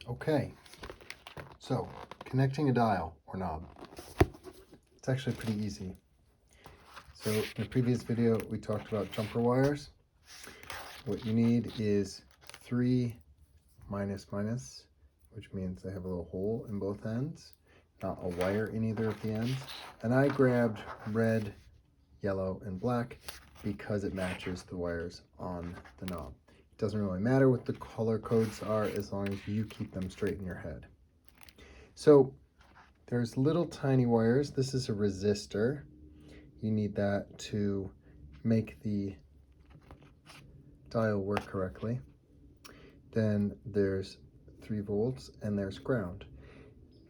Okay, so connecting a dial or knob. It's actually pretty easy. So in the previous video, we talked about jumper wires. What you need is 3 minus, which means they have a little hole in both ends, not a wire in either of the ends. And I grabbed red, yellow, and black because it matches the wires on the knob. It doesn't really matter what the color codes are as long as you keep them straight in your head. So there's little tiny wires. This is a resistor. You need that to make the dial work correctly. Then there's 3 volts and there's ground.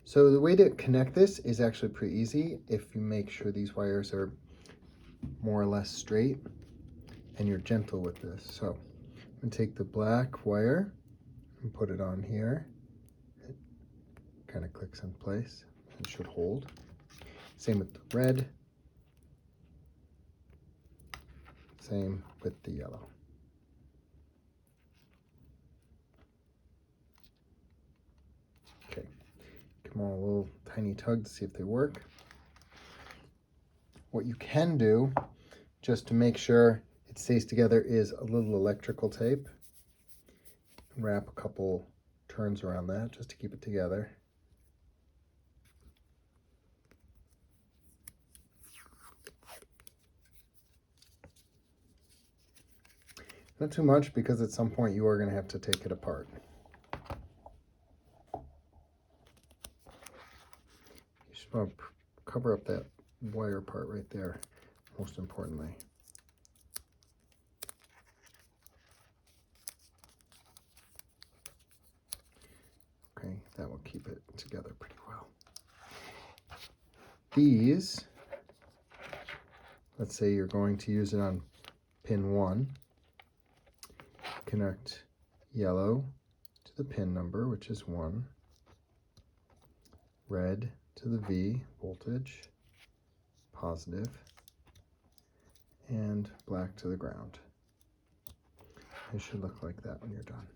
So the way to connect this is actually pretty easy if you make sure these wires are more or less straight and you're gentle with this. So I'm going to take the black wire and put it on here. It kind of clicks in place and should hold. Same with the red. Same with the yellow. Okay, give them all a little tiny tug to see if they work. What you can do, just to make sure it stays together, is a little electrical tape. Wrap a couple turns around that just to keep it together. Not too much, because at some point you are going to have to take it apart. You just want to cover up that wire part right there, most importantly. Okay, that will keep it together pretty well. These, let's say you're going to use it on pin 1. Connect yellow to the pin number, which is 1. Red to the V, voltage, positive, and black to the ground. It should look like that when you're done.